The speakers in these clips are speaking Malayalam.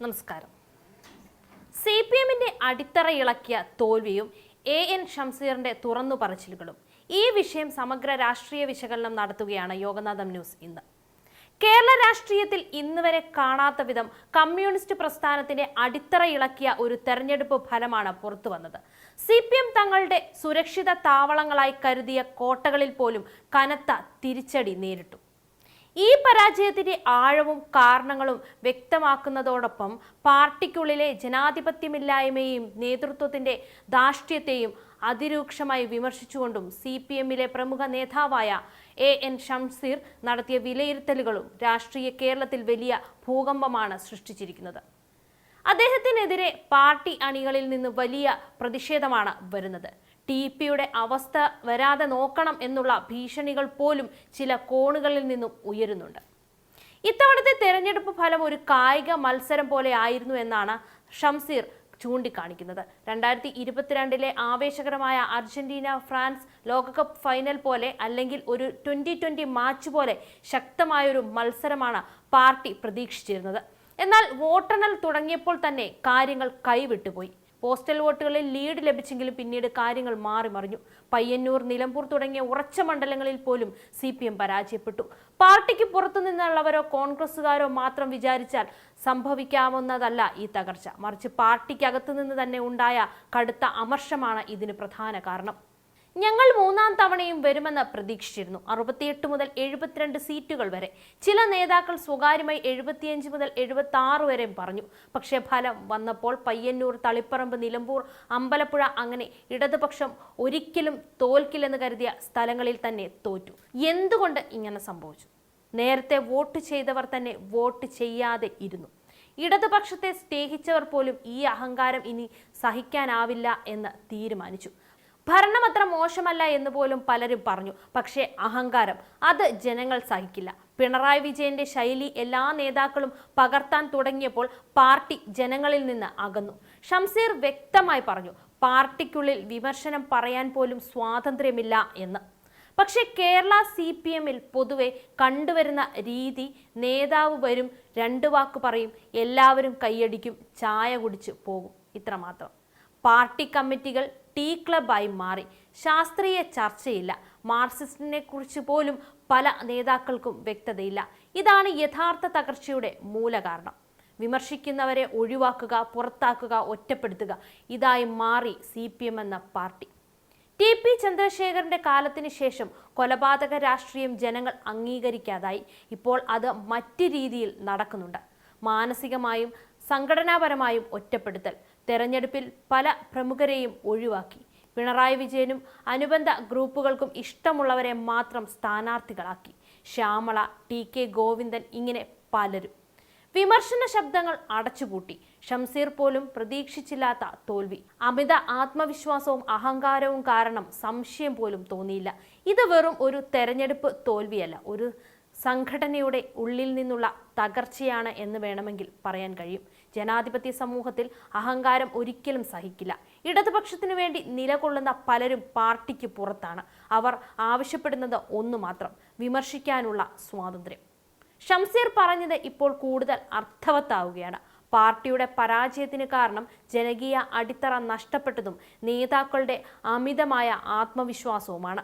നമസ്കാരം. CPMന്റെ അടിത്തറ ഇളക്കിയ തോൽവിയും AN ഷംസീറിന്റെ തുറന്നു പറച്ചിലുകളും ഈ വിഷയം സമഗ്ര രാഷ്ട്രീയ വിശകലനം നടത്തുകയാണ് യോഗനാഥം ന്യൂസ് ഇന്ന്. കേരള രാഷ്ട്രീയത്തിൽ ഇന്നുവരെ കാണാത്ത വിധം കമ്മ്യൂണിസ്റ്റ് പ്രസ്ഥാനത്തിന്റെ അടിത്തറ ഇളക്കിയ ഒരു തെരഞ്ഞെടുപ്പ് ഫലമാണ് പുറത്തു വന്നത്. CPM തങ്ങളുടെ സുരക്ഷിത താവളങ്ങളായി കരുതിയ കോട്ടകളിൽ പോലും കനത്ത തിരിച്ചടി നേരിട്ടു. ഈ പരാജയത്തിന്റെ ആഴവും കാരണങ്ങളും വ്യക്തമാക്കുന്നതോടൊപ്പം പാർട്ടിക്കുള്ളിലെ ജനാധിപത്യമില്ലായ്മയെയും നേതൃത്വത്തിന്റെ ധാർഷ്ട്യത്തെയും അതിരൂക്ഷമായി വിമർശിച്ചുകൊണ്ടും CPMലെ പ്രമുഖ നേതാവായ AN ഷംസീർ നടത്തിയ വിലയിരുത്തലുകളും രാഷ്ട്രീയ കേരളത്തിൽ വലിയ ഭൂകമ്പമാണ് സൃഷ്ടിച്ചിരിക്കുന്നത്. അദ്ദേഹത്തിനെതിരെ പാർട്ടി അണികളിൽ നിന്ന് വലിയ പ്രതിഷേധമാണ് വരുന്നത്. TPയുടെ അവസ്ഥ വരാതെ നോക്കണം എന്നുള്ള ഭീഷണികൾ പോലും ചില കോണുകളിൽ നിന്നും ഉയരുന്നുണ്ട്. ഇത്തവണത്തെ തെരഞ്ഞെടുപ്പ് ഫലം ഒരു കായിക മത്സരം പോലെ ആയിരുന്നു എന്നാണ് ഷംസീർ ചൂണ്ടിക്കാണിക്കുന്നത്. 2022 ആവേശകരമായ അർജന്റീന ഫ്രാൻസ് ലോകകപ്പ് ഫൈനൽ പോലെ അല്ലെങ്കിൽ ഒരു 2020 മാച്ച് പോലെ ശക്തമായൊരു മത്സരമാണ് പാർട്ടി പ്രതീക്ഷിച്ചിരുന്നത്. എന്നാൽ വോട്ടെണ്ണൽ തുടങ്ങിയപ്പോൾ തന്നെ കാര്യങ്ങൾ കൈവിട്ടുപോയി. പോസ്റ്റൽ വോട്ടുകളിൽ ലീഡ് ലഭിച്ചെങ്കിലും പിന്നീട് കാര്യങ്ങൾ മാറിമറിഞ്ഞു. പയ്യന്നൂർ, നിലമ്പൂർ തുടങ്ങിയ ഉറച്ച മണ്ഡലങ്ങളിൽ പോലും CPM പരാജയപ്പെട്ടു. പാർട്ടിക്ക് പുറത്തു നിന്നുള്ളവരോ കോൺഗ്രസുകാരോ മാത്രം വിചാരിച്ചാൽ സംഭവിക്കാവുന്നതല്ല ഈ തകർച്ച. മറിച്ച് പാർട്ടിക്കകത്തു നിന്ന് തന്നെ ഉണ്ടായ കടുത്ത അമർഷമാണ് ഇതിന് പ്രധാന കാരണം. ഞങ്ങൾ മൂന്നാം തവണയും വരുമെന്ന് പ്രതീക്ഷിച്ചിരുന്നു. 68 മുതൽ 72 സീറ്റുകൾ വരെ. ചില നേതാക്കൾ സ്വകാര്യമായി 75 മുതൽ 76 വരെയും പറഞ്ഞു. പക്ഷേ ഫലം വന്നപ്പോൾ പയ്യന്നൂർ, തളിപ്പറമ്പ്, നിലമ്പൂർ, അമ്പലപ്പുഴ അങ്ങനെ ഇടതുപക്ഷം ഒരിക്കലും തോൽക്കില്ലെന്ന് കരുതിയ സ്ഥലങ്ങളിൽ തന്നെ തോറ്റു. എന്തുകൊണ്ട് ഇങ്ങനെ സംഭവിച്ചു? നേരത്തെ വോട്ട് ചെയ്തവർ തന്നെ വോട്ട് ചെയ്യാതെ ഇരുന്നു. ഇടതുപക്ഷത്തെ സ്നേഹിച്ചവർ പോലും ഈ അഹങ്കാരം ഇനി സഹിക്കാനാവില്ല എന്ന് തീരുമാനിച്ചു. ഭരണം അത്ര മോശമല്ല എന്ന് പോലും പലരും പറഞ്ഞു. പക്ഷേ അഹങ്കാരം അത് ജനങ്ങൾ സഹിക്കില്ല. പിണറായി വിജയന്റെ ശൈലി എല്ലാ നേതാക്കളും പകർത്താൻ തുടങ്ങിയപ്പോൾ പാർട്ടി ജനങ്ങളിൽ നിന്ന് അകന്നു. ഷംസീർ വ്യക്തമായി പറഞ്ഞു, പാർട്ടിക്കുള്ളിൽ വിമർശനം പറയാൻ പോലും സ്വാതന്ത്ര്യമില്ല എന്ന്. പക്ഷേ കേരള CPMൽ പൊതുവെ കണ്ടുവരുന്ന രീതി, നേതാവ് വരും, 2 വാക്ക് പറയും, എല്ലാവരും കൈയടിക്കും, ചായ കുടിച്ച് പോകും, ഇത്രമാത്രം. പാർട്ടി കമ്മിറ്റികൾ ടീ ക്ലബായി മാറി. ശാസ്ത്രീയ ചർച്ചയില്ല. മാർക്സിസ്റ്റിനെ കുറിച്ച് പോലും പല നേതാക്കൾക്കും വ്യക്തതയില്ല. ഇതാണ് യഥാർത്ഥ തകർച്ചയുടെ മൂലകാരണം. വിമർശിക്കുന്നവരെ ഒഴിവാക്കുക, പുറത്താക്കുക, ഒറ്റപ്പെടുത്തുക, ഇതായി മാറി CPM എന്ന പാർട്ടി. TP ചന്ദ്രശേഖരന്റെ കാലത്തിന് ശേഷം കൊലപാതക രാഷ്ട്രീയം ജനങ്ങൾ അംഗീകരിക്കാതായി. ഇപ്പോൾ അത് മറ്റ് രീതിയിൽ നടക്കുന്നുണ്ട്. മാനസികമായും സംഘടനാപരമായും ഒറ്റപ്പെടുത്തൽ. തെരഞ്ഞെടുപ്പിൽ പല പ്രമുഖരെയും ഒഴിവാക്കി. പിണറായി വിജയനും അനുബന്ധ ഗ്രൂപ്പുകൾക്കും ഇഷ്ടമുള്ളവരെ മാത്രം സ്ഥാനാർത്ഥികളാക്കി. ശ്യാമള, TK ഗോവിന്ദൻ, ഇങ്ങനെ പലരും. വിമർശന ശബ്ദങ്ങൾ അടച്ചുപൂട്ടി. ഷംസീർ പോലും പ്രതീക്ഷിച്ചില്ലാത്ത തോൽവി. അമിത ആത്മവിശ്വാസവും അഹങ്കാരവും കാരണം സംശയം പോലും തോന്നിയില്ല. ഇത് വെറും ഒരു തെരഞ്ഞെടുപ്പ് തോൽവിയല്ല, ഒരു സംഘടനയുടെ ഉള്ളിൽ നിന്നുള്ള തകർച്ചയാണ് എന്ന് വേണമെങ്കിൽ പറയാൻ കഴിയും. ജനാധിപത്യ സമൂഹത്തിൽ അഹങ്കാരം ഒരിക്കലും സഹിക്കില്ല. ഇടതുപക്ഷത്തിനു വേണ്ടി നിലകൊള്ളുന്ന പലരും പാർട്ടിക്ക് പുറത്താണ്. അവർ ആവശ്യപ്പെടുന്നത് ഒന്നു മാത്രം, വിമർശിക്കാനുള്ള സ്വാതന്ത്ര്യം. ഷംസീർ പറഞ്ഞത് ഇപ്പോൾ കൂടുതൽ അർത്ഥവത്താവുകയാണ്. പാർട്ടിയുടെ പരാജയത്തിന് കാരണം ജനകീയ അടിത്തറ നഷ്ടപ്പെട്ടതും നേതാക്കളുടെ അമിതമായ ആത്മവിശ്വാസവുമാണ്.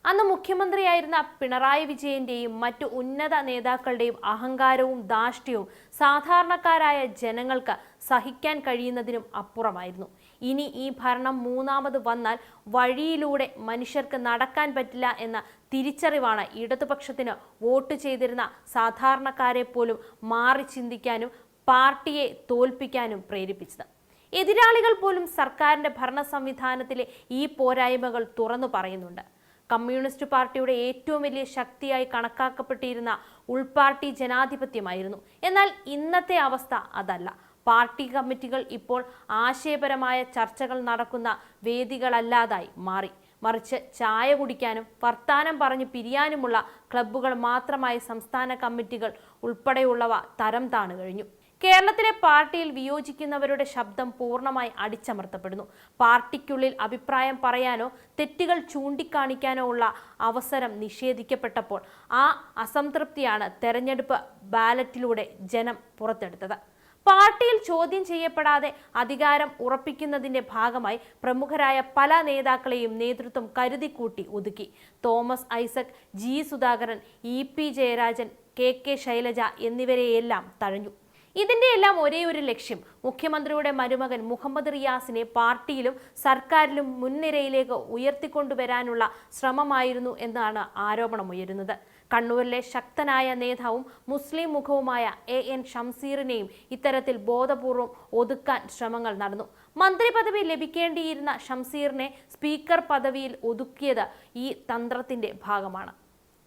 അന്ന് മുഖ്യമന്ത്രിയായിരുന്ന പിണറായി വിജയന്റെയും മറ്റു ഉന്നത നേതാക്കളുടെയും അഹങ്കാരവും ധാർഷ്ട്യവും സാധാരണക്കാരായ ജനങ്ങൾക്ക് സഹിക്കാൻ കഴിയുന്നതിനും അപ്പുറമായിരുന്നു. ഇനി ഈ ഭരണം മൂന്നാമത് വന്നാൽ വഴിയിലൂടെ മനുഷ്യർക്ക് നടക്കാൻ പറ്റില്ല എന്ന തിരിച്ചറിവാണ് ഇടതുപക്ഷത്തിന് വോട്ട് ചെയ്തിരുന്ന സാധാരണക്കാരെ പോലും മാറി ചിന്തിക്കാനും പാർട്ടിയെ തോൽപ്പിക്കാനും പ്രേരിപ്പിച്ചത്. എതിരാളികൾ പോലും സർക്കാരിന്റെ ഭരണ സംവിധാനത്തിലെ ഈ പോരായ്മകൾ തുറന്നു പറയുന്നുണ്ട്. കമ്മ്യൂണിസ്റ്റ് പാർട്ടിയുടെ ഏറ്റവും വലിയ ശക്തിയായി കണക്കാക്കപ്പെട്ടിരുന്ന ഉൾപാർട്ടി ജനാധിപത്യമായിരുന്നു. എന്നാൽ ഇന്നത്തെ അവസ്ഥ അതല്ല. പാർട്ടി കമ്മിറ്റികൾ ഇപ്പോൾ ആശയപരമായ ചർച്ചകൾ നടക്കുന്ന വേദികളല്ലാതായി മാറി. മറിച്ച് ചായ കുടിക്കാനും വർത്താനം പറഞ്ഞു പിരിയാനുമുള്ള ക്ലബ്ബുകൾ മാത്രമായി സംസ്ഥാന കമ്മിറ്റികൾ ഉൾപ്പെടെയുള്ളവ തരം താണു കഴിഞ്ഞു. കേരളത്തിലെ പാർട്ടിയിൽ വിയോജിക്കുന്നവരുടെ ശബ്ദം പൂർണ്ണമായി അടിച്ചമർത്തപ്പെടുന്നു. പാർട്ടിക്കുള്ളിൽ അഭിപ്രായം പറയാനോ തെറ്റുകൾ ചൂണ്ടിക്കാണിക്കാനോ ഉള്ള അവസരം നിഷേധിക്കപ്പെട്ടപ്പോൾ ആ അസംതൃപ്തിയാണ് തെരഞ്ഞെടുപ്പ് ബാലറ്റിലൂടെ ജനം പുറത്തെടുത്തത്. പാർട്ടിയിൽ ചോദ്യം ചെയ്യപ്പെടാതെ അധികാരം ഉറപ്പിക്കുന്നതിന്റെ ഭാഗമായി പ്രമുഖരായ പല നേതാക്കളെയും നേതൃത്വം കരുതിക്കൂട്ടി ഒതുക്കി. Thomas Isaac, G Sudhakaran, EP. Jayarajan, K Shailaja എന്നിവരെയെല്ലാം തഴഞ്ഞു. ഇതിന്റെ എല്ലാം ഒരേ ഒരു ലക്ഷ്യം മുഖ്യമന്ത്രിയുടെ മരുമകൻ മുഹമ്മദ് റിയാസിനെ പാർട്ടിയിലും സർക്കാരിലും മുൻനിരയിലേക്ക് ഉയർത്തിക്കൊണ്ടുവരാനുള്ള ശ്രമമായിരുന്നു എന്നാണ് ആരോപണമുയരുന്നത്. കണ്ണൂരിലെ ശക്തനായ നേതാവും മുസ്ലിം മുഖവുമായ എ.എൻ. ഷംസീറിനെയും ഇത്തരത്തിൽ ബോധപൂർവം ഒതുക്കാൻ ശ്രമങ്ങൾ നടന്നു. മന്ത്രി പദവി ലഭിക്കേണ്ടിയിരുന്ന ഷംസീറിനെ സ്പീക്കർ പദവിയിൽ ഒതുക്കിയത് ഈ തന്ത്രത്തിന്റെ ഭാഗമാണ്.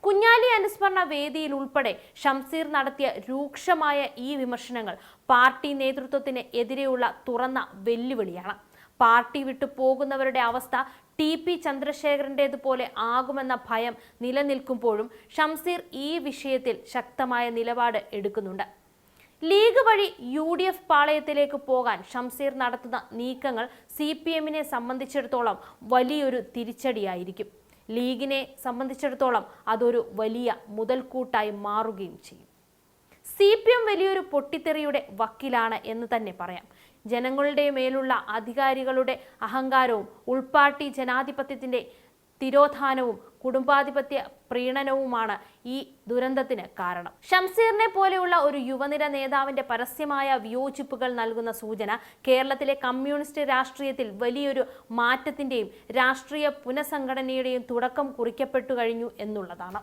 കുഞ്ഞാലി അനുസ്മരണ വേദിയിൽ ഉൾപ്പെടെ ഷംസീർ നടത്തിയ രൂക്ഷമായ ഈ വിമർശനങ്ങൾ പാർട്ടി നേതൃത്വത്തിന് എതിരെയുള്ള തുറന്ന വെല്ലുവിളിയാണ്. പാർട്ടി വിട്ടു പോകുന്നവരുടെ അവസ്ഥ ടി.പി. ചന്ദ്രശേഖരന്റേതുപോലെ ആകുമെന്ന ഭയം നിലനിൽക്കുമ്പോഴും ഷംസീർ ഈ വിഷയത്തിൽ ശക്തമായ നിലപാട് എടുക്കുന്നുണ്ട്. ലീഗ് വഴി UDF പാളയത്തിലേക്ക് പോകാൻ ഷംസീർ നടത്തുന്ന നീക്കങ്ങൾ CPM-നെ സംബന്ധിച്ചിടത്തോളം വലിയൊരു തിരിച്ചടിയായിരിക്കും. ലീഗിനെ സംബന്ധിച്ചിടത്തോളം അതൊരു വലിയ മുതൽക്കൂട്ടായി മാറുകയും ചെയ്യും. CPM വലിയൊരു പൊട്ടിത്തെറിയുടെ വക്കിലാണ് എന്ന് തന്നെ പറയാം. ജനങ്ങളുടെ മേലുള്ള അധികാരികളുടെ അഹങ്കാരവും ഉൾപാർട്ടി ജനാധിപത്യത്തിന്റെ തിരോധാനവും കുടുംബാധിപത്യ പ്രീണനവുമാണ് ഈ ദുരന്തത്തിന് കാരണം. ഷംസീറിനെ പോലെയുള്ള ഒരു യുവനിര നേതാവിന്റെ പരസ്യമായ വിയോജിപ്പുകൾ നൽകുന്ന സൂചന കേരളത്തിലെ കമ്മ്യൂണിസ്റ്റ് രാഷ്ട്രീയത്തിൽ വലിയൊരു മാറ്റത്തിന്റെയും രാഷ്ട്രീയ പുനഃസംഘടനയുടെയും തുടക്കം കുറിക്കപ്പെട്ടു കഴിഞ്ഞു എന്നുള്ളതാണ്.